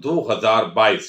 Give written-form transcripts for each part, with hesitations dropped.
2022।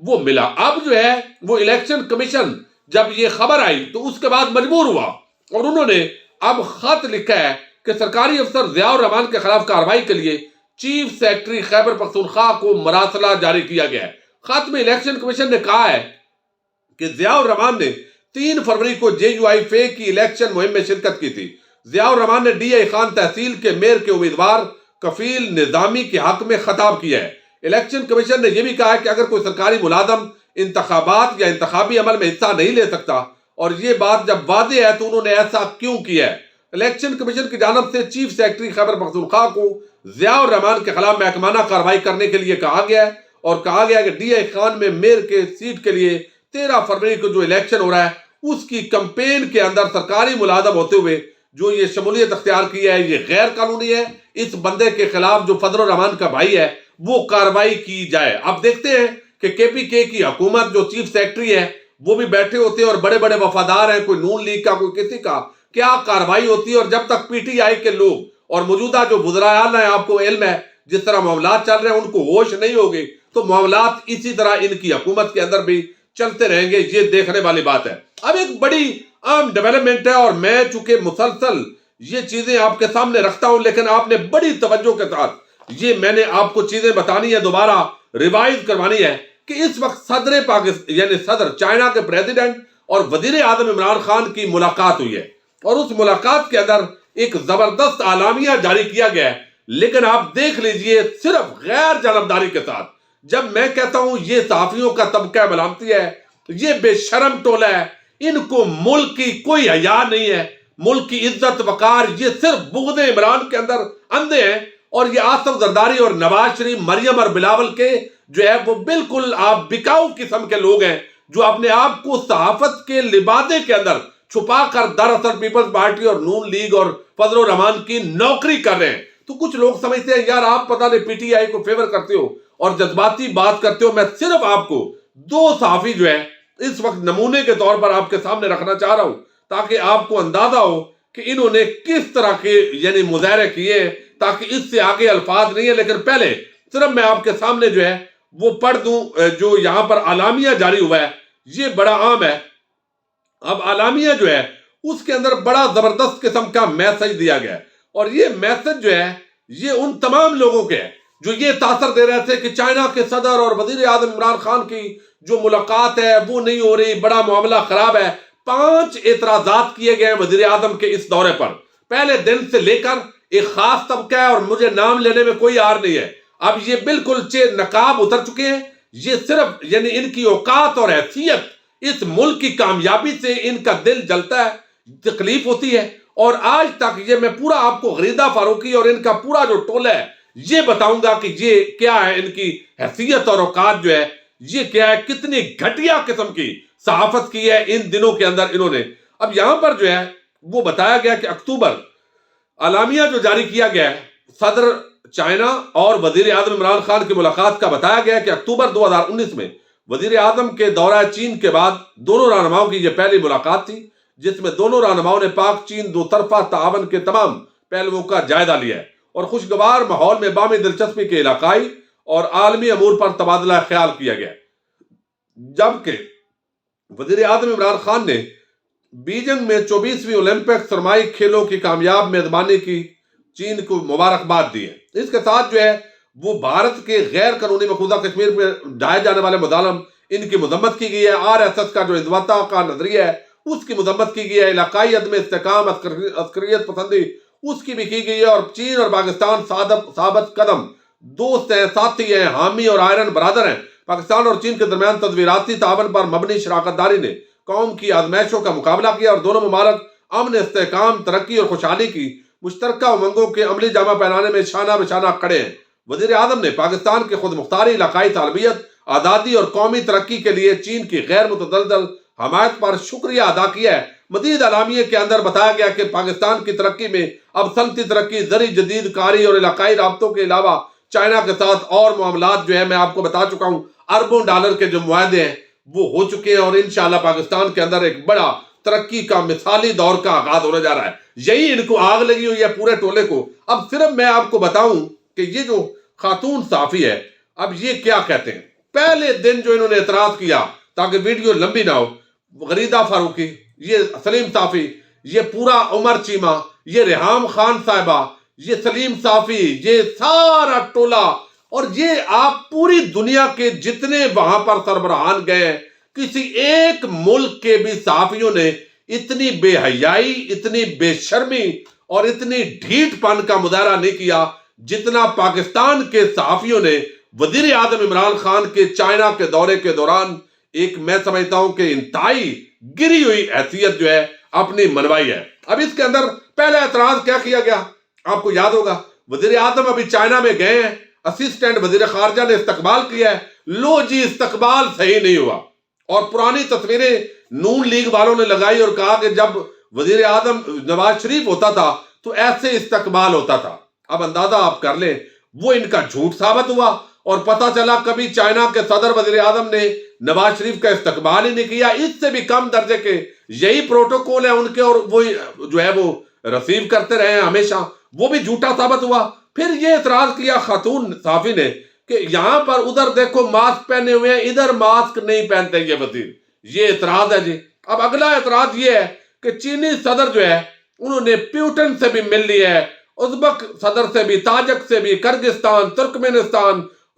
وہ ملا۔ اب جو ہے وہ الیکشن کمیشن جب یہ خبر آئی تو اس کے بعد مجبور ہوا اور انہوں نے اب خط لکھا ہے کہ سرکاری افسر ضیاء الرحمان کے خلاف کارروائی کے لیے چیف سیکرٹری خیبر پختونخوا کو مراسلہ جاری کیا گیا ہے۔ خط میں الیکشن کمیشن نے کہا ہے کہ ضیاء الرحمان نے 3 فروری کو جے یو آئی فے کی الیکشن مہم میں شرکت کی تھی۔ ضیاء الرحمان نے ڈی اے خان تحصیل کے میئر کے امیدوار کفیل نظامی کے حق میں خطاب کیا ہے۔ الیکشن کمیشن نے یہ بھی کہا ہے کہ اگر کوئی سرکاری ملازم انتخابات یا انتخابی عمل میں حصہ نہیں لے سکتا اور یہ بات جب واضح ہے تو انہوں نے ایسا کیوں کیا ہے۔ الیکشن کمیشن کی جانب سے چیف سیکرٹری خیبر پختونخوا کو ضیاء الرحمان کے خلاف محکمانہ کارروائی کرنے کے لیے کہا گیا ہے اور کہا گیا ہے کہ ڈی اے خان میں میئر کے سیٹ کے لیے 13 فروری کو جو الیکشن ہو رہا ہے اس کی کمپین کے اندر سرکاری ملازم ہوتے ہوئے جو یہ شمولیت اختیار کی ہے یہ غیر قانونی ہے۔ اس بندے کے خلاف جو فضل الرحمان کا بھائی ہے وہ کارروائی کی جائے۔ اب دیکھتے ہیں کہ کے پی کے کی حکومت جو چیف سیکرٹری ہے وہ بھی بیٹھے ہوتے ہیں اور بڑے بڑے وفادار ہیں، کوئی نون لیگ کا کوئی کسی کا، کیا کارروائی ہوتی ہے۔ اور جب تک پی ٹی آئی کے لوگ اور موجودہ جو وزراء اعلیٰ ہیں، آپ کو علم ہے جس طرح معاملات چل رہے ہیں، ان کو ہوش نہیں ہوگی تو معاملات اسی طرح ان کی حکومت کے اندر بھی چلتے رہیں گے۔ یہ دیکھنے والی بات ہے۔ اب ایک بڑی اہم ڈیولپمنٹ ہے اور میں چونکہ مسلسل یہ چیزیں آپ کے سامنے رکھتا ہوں لیکن آپ نے بڑی توجہ کے ساتھ یہ میں نے آپ کو چیزیں بتانی ہے، دوبارہ ریوائز کروانی ہے کہ اس وقت صدر پاکستان یعنی صدر چائنا کے پریزیڈنٹ اور وزیر اعظم عمران خان کی ملاقات ہوئی ہے اور اس ملاقات کے اندر ایک زبردست اعلامیہ جاری کیا گیا ہے، لیکن آپ دیکھ لیجئے صرف غیر جانبداری کے ساتھ۔ جب میں کہتا ہوں یہ صحافیوں کا طبقہ ملامتی ہے، یہ بے شرم ٹولہ ہے، ان کو ملک کی کوئی حیا نہیں ہے، ملک کی عزت وقار، یہ صرف بغض عمران کے اندر اندھے ہیں۔ اور یہ آصف زرداری اور نواز شریف، مریم اور بلاول کے جو ہے وہ بالکل آپ بکاؤ قسم کے لوگ ہیں جو اپنے آپ کو صحافت کے لبادے کے اندر چھپا کر دراصل پیپلز پارٹی اور نون لیگ اور فضل الرحمان کی نوکری کر رہے ہیں۔ تو کچھ لوگ سمجھتے ہیں یار آپ پتہ نہیں پی ٹی آئی کو فیور کرتے ہو اور جذباتی بات کرتے ہو۔ میں صرف آپ کو 2 صحافی جو ہے اس وقت نمونے کے طور پر آپ کے سامنے رکھنا چاہ رہا ہوں تاکہ آپ کو اندازہ ہو کہ انہوں نے کس طرح کے یعنی مظاہرے کیے ہیں، تاکہ اس سے آگے الفاظ نہیں ہے۔ لیکن پہلے صرف میں آپ کے سامنے جو ہے وہ پڑھ دوں جو یہاں پر اعلامیہ جاری ہوا ہے، یہ بڑا عام ہے۔ اب اعلامیہ جو ہے اس کے اندر بڑا زبردست قسم کا میسج دیا گیا ہے اور یہ میسج جو ہے یہ ان تمام لوگوں کے ہے جو یہ تاثر دے رہے تھے کہ چائنا کے صدر اور وزیر اعظم عمران خان کی جو ملاقات ہے وہ نہیں ہو رہی، بڑا معاملہ خراب ہے۔ 5 اعتراضات کیے گئے وزیر اعظم کے اس دورے پر پہلے دن سے لے کر۔ ایک خاص طبقہ ہے اور مجھے نام لینے میں کوئی عار نہیں ہے، اب یہ بالکل نقاب اتر چکے ہیں۔ یہ صرف یعنی ان کی اوقات اور حیثیت، اس ملک کی کامیابی سے ان کا دل جلتا ہے، تکلیف ہوتی ہے۔ اور آج تک یہ میں پورا آپ کو غریدہ فاروقی اور ان کا پورا جو ٹولہ ہے یہ بتاؤں گا کہ یہ کیا ہے، ان کی حیثیت اور اوقات جو ہے یہ کیا ہے، کتنی گھٹیا قسم کی صحافت کی ہے ان دنوں کے اندر انہوں نے۔ اب یہاں پر جو ہے وہ بتایا گیا کہ اکتوبر اعلامیہ جو جاری کیا گیا ہے صدر چائنا اور وزیر اعظم عمران خان کی ملاقات کا، بتایا گیا کہ اکتوبر 2019 میں وزیر اعظم کے دورہ چین کے بعد دونوں رہنماؤں کی یہ پہلی ملاقات تھی جس میں دونوں رہنماؤں نے پاک چین 2 طرفہ تعاون کے تمام پہلوؤں کا جائزہ لیا ہے اور خوشگوار ماحول میں باہمی دلچسپی کے علاقائی اور عالمی امور پر تبادلہ خیال کیا گیا۔ جبکہ وزیر اعظم عمران خان نے بیجنگ میں 24ویں اولمپک سرمائی کھیلوں کی کامیاب میزبانی کی چین کو مبارکباد دی ہے۔ اس کے ساتھ جو ہے وہ بھارت کے غیر قانونی مقبوضہ کشمیر میں ڈھائے جانے والے مظالم ان کی مذمت کی گئی ہے۔ آر ایس ایس کا جو انضباط کا نظریہ ہے اس کی مذمت کی گئی ہے۔ علاقائی عدم استحکام، عسکریت پسندی اس کی بھی کی گئی ہے۔ اور چین اور پاکستان ثابت قدم دوست ہیں، ساتھی ہیں، حامی اور آئرن برادر ہیں۔ پاکستان اور چین کے درمیان تدبیراتی تعاون پر مبنی شراکت داری نے قوم کی آزمائشوں کا مقابلہ کیا اور دونوں ممالک امن، استحکام، ترقی اور خوشحالی کی مشترکہ امنگوں کے عملی جامہ پہنانے میں شانہ بشانہ کھڑے ہیں۔ وزیر اعظم نے پاکستان کے خود مختاری، علاقائی طالبیت، آزادی اور قومی ترقی کے لیے چین کی غیر متزلزل حمایت پر شکریہ ادا کیا ہے۔ مزید اعلامیے کے اندر بتایا گیا کہ پاکستان کی ترقی میں اب صنعتی ترقی، زرعی جدید کاری اور علاقائی رابطوں کے علاوہ چائنا کے ساتھ اور معاملات جو ہے میں آپ کو بتا چکا ہوں، اربوں ڈالر کے جو معاہدے ہیں وہ ہو چکے ہیں اور انشاءاللہ پاکستان کے اندر ایک بڑا ترقی کا مثالی دور کا آغاز ہونے جا رہا ہے۔ یہی ان کو آگ لگی ہوئی ہے پورے ٹولے کو۔ اب صرف میں آپ کو بتاؤں کہ یہ جو خاتون صحافی ہے اب یہ کیا کہتے ہیں۔ پہلے دن جو انہوں نے اعتراض کیا تاکہ ویڈیو لمبی نہ ہو، غریدہ فاروقی، یہ سلیم صافی، یہ پورا عمر چیمہ، یہ ریحام خان صاحبہ، یہ سلیم صافی، یہ سارا ٹولہ، اور یہ آپ پوری دنیا کے جتنے وہاں پر سربراہان گئے ہیں، کسی ایک ملک کے بھی صحافیوں نے اتنی بے حیائی، اتنی بے شرمی اور اتنی ڈھیٹ پن کا مظاہرہ نہیں کیا جتنا پاکستان کے صحافیوں نے وزیر اعظم عمران خان کے چائنا کے دورے کے دوران ایک میں سمجھتا ہوں کہ انتہائی گری ہوئی حیثیت جو ہے اپنی منوائی ہے۔ اب اس کے اندر پہلا اعتراض کیا کیا گیا آپ کو یاد ہوگا، وزیر اعظم ابھی چائنا میں گئے ہیں، اسسٹنٹ وزیر خارجہ نے استقبال کیا ہے، لو جی استقبال صحیح نہیں ہوا، اور پرانی تصویریں نون لیگ والوں نے لگائی اور کہا کہ جب وزیر اعظم نواز شریف ہوتا تھا تو ایسے استقبال ہوتا تھا۔ اب اندازہ آپ کر لیں وہ ان کا جھوٹ ثابت ہوا، اور پتہ چلا کبھی چائنا کے صدر وزیر اعظم نے نواز شریف کا استقبال ہی نہیں کیا۔ اس سے بھی کم درجے کے یہی پروٹوکول ہے ان کے، اور وہ جو ہے وہ ریسیو کرتے رہے ہیں ہمیشہ، وہ بھی جھوٹا ثابت ہوا۔ پھر یہ اعتراض کیا خاتون صحافی نے کہ یہاں پر ادھر دیکھو ماسک پہنے ہوئے ہیں، ادھر ماسک نہیں پہنتے یہ وزیر، یہ اعتراض ہے جی۔ اب اگلا اعتراض یہ ہے کہ چینی صدر جو ہے انہوں نے پیوٹن سے بھی مل لیا ہے، ازبک صدر سے بھی، تاجک سے بھی، کرگستان،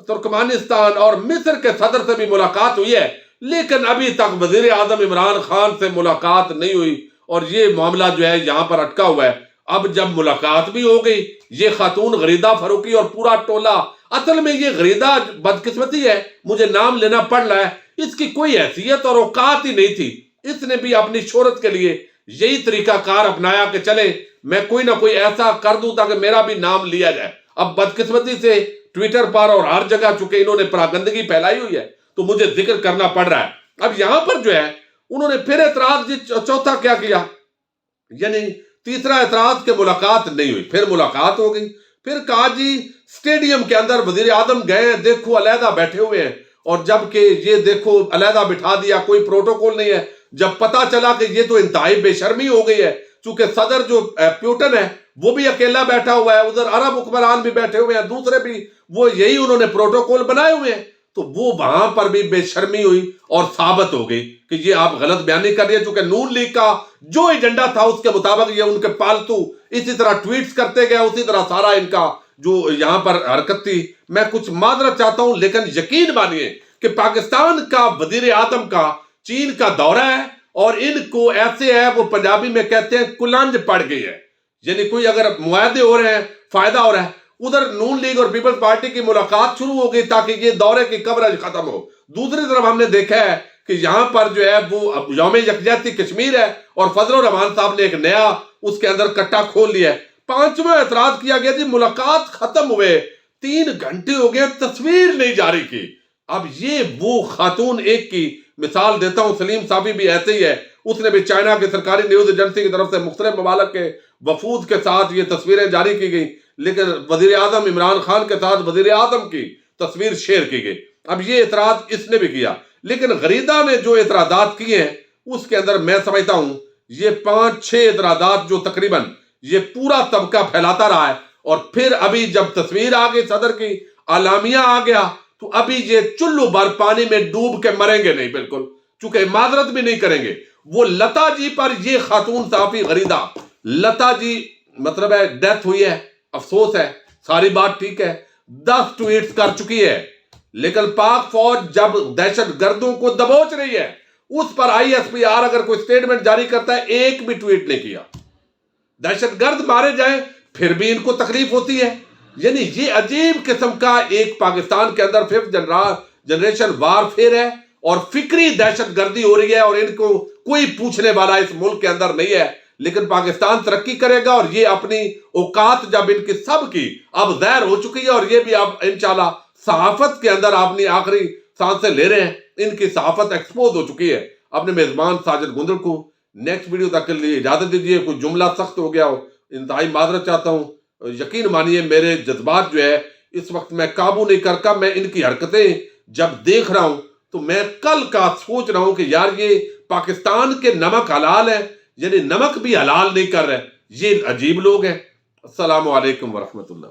ترکمانستان اور مصر کے صدر سے بھی ملاقات ہوئی ہے، لیکن ابھی تک وزیر اعظم عمران خان سے ملاقات نہیں ہوئی، اور یہ معاملہ جو ہے یہاں پر اٹکا ہوا ہے۔ اب جب ملاقات بھی ہو گئی، یہ خاتون غریدہ فاروقی اور پورا ٹولہ، اصل میں یہ غریدہ بدقسمتی ہے، مجھے نام لینا پڑ رہا ہے، اس کی کوئی حیثیت اور اوقات ہی نہیں تھی۔ اس نے بھی اپنی شہرت کے لیے یہی طریقہ کار اپنایا کہ چلے میں کوئی نہ کوئی ایسا کر دوں تاکہ میرا بھی نام لیا جائے۔ اب بدقسمتی سے ٹویٹر پر اور ہر جگہ چونکہ انہوں نے پراگندگی پھیلائی ہوئی ہے تو مجھے ذکر کرنا پڑ رہا ہے۔ اب یہاں پر جو ہے انہوں نے پھر اعتراض چوتھا کیا کیا، یعنی تیسرا اعتراض کہ ملاقات نہیں ہوئی، پھر ملاقات ہو گئی، پھر کہا جی سٹیڈیم کے اندر وزیر اعظم گئے ہیں، دیکھو علیحدہ بیٹھے ہوئے ہیں، اور جبکہ یہ دیکھو علیحدہ بٹھا دیا، کوئی پروٹوکول نہیں ہے۔ جب پتا چلا کہ یہ تو انتہائی بے شرمی ہو گئی ہے، چونکہ صدر جو پیوٹن ہے وہ بھی اکیلا بیٹھا ہوا ہے، ادھر عرب حکمران بھی بیٹھے ہوئے ہیں، دوسرے بھی، وہ یہی انہوں نے پروٹوکول بنائے ہوئے ہیں، تو وہ وہاں پر بھی بے شرمی ہوئی اور ثابت ہو گئی کہ یہ آپ غلط بیانی کر رہی ہے، چونکہ نون لیگ کا جو ایجنڈا تھا اس کے مطابق یہ ان کے پالتو اسی طرح ٹویٹس کرتے گئے، اسی طرح سارا ان کا جو یہاں پر حرکت تھی۔ میں کچھ معذرت چاہتا ہوں، لیکن یقین مانیے کہ پاکستان کا وزیر اعظم کا چین کا دورہ ہے، اور ان کو ایسے ہے، وہ پنجابی میں کہتے ہیں کلنج پڑ گئی ہے، یعنی کوئی اگر معاہدے ہو رہے ہیں، فائدہ ہو رہا ہے، ادھر نون لیگ اور پیپلز پارٹی کی ملاقات شروع ہو گئی تاکہ یہ دورے کی کوریج ختم ہو، دوسری طرف ہم نے دیکھا ہے کہ یہاں پر جو ہے وہ یوم یکجہتی کشمیر ہے، اور فضل الرحمان صاحب نے ایک نیا اس کے اندر کٹا کھول لیا ہے۔ پانچواں اعتراض کیا گیا جی ملاقات ختم ہوئے 3 گھنٹے ہو گئے، تصویر نہیں جاری کی۔ اب یہ وہ خاتون، ایک کی مثال دیتا ہوں، سلیم صافی بھی ایسے ہی ہے، اس نے بھی چائنا کی سرکاری نیوز ایجنسی کی طرف سے مختلف ممالک کے وفود کے ساتھ یہ تصویریں جاری کی گئی، لیکن وزیر اعظم عمران خان کے ساتھ وزیر اعظم کی تصویر شیئر کی گئی۔ اب یہ اعتراض اس نے بھی کیا، لیکن غریدہ نے جو اعتراضات کیے ہیں اس کے اندر میں سمجھتا ہوں یہ 5-6 اعتراضات جو تقریباً یہ پورا طبقہ پھیلاتا رہا ہے، اور پھر ابھی جب تصویر آ گئی صدر کی، اعلامیہ آ گیا، تو ابھی یہ چلو بھر پانی میں ڈوب کے مریں گے نہیں، بالکل، چونکہ معذرت بھی نہیں کریں گے۔ وہ لتا جی پر یہ خاتون صحافی غریدہ، لتا جی مطلب ہے ڈیتھ ہوئی ہے، افسوس ہے، ساری بات ٹھیک ہے، 10 ٹویٹس کر چکی ہے، لیکن پاک فوج جب دہشت گردوں کو دبوچ رہی ہے، اس پر ISPR اگر کوئی سٹیٹمنٹ جاری کرتا ہے، ایک بھی ٹویٹ نہیں کیا۔ دہشت گرد مارے جائیں پھر بھی ان کو تکلیف ہوتی ہے، یعنی یہ عجیب قسم کا ایک پاکستان کے اندر 5th جنریشن وارفیئر ہے، اور فکری دہشت گردی ہو رہی ہے، اور ان کو کوئی پوچھنے والا اس ملک کے اندر نہیں ہے۔ لیکن پاکستان ترقی کرے گا، اور یہ اپنی اوقات جب ان کی سب کی اب ظاہر ہو چکی ہے، اور یہ بھی اب انشاءاللہ صحافت کے اندر اپنی آخری سانسیں لے رہے ہیں، ان کی صحافت ایکسپوز ہو چکی ہے۔ اپنے میزبان ساجد گندل کو نیکسٹ ویڈیو تک کے لیے اجازت دیجیے، کوئی جملہ سخت ہو گیا ہو انتہائی معذرت چاہتا ہوں۔ یقین مانیے میرے جذبات جو ہے اس وقت میں قابو نہیں کرتا، میں ان کی حرکتیں جب دیکھ رہا ہوں تو میں کل کا سوچ رہا ہوں کہ یار یہ پاکستان کے نمک حلال ہے، یعنی نمک بھی حلال نہیں کر رہے، یہ عجیب لوگ ہیں۔ السلام علیکم ورحمۃ اللہ۔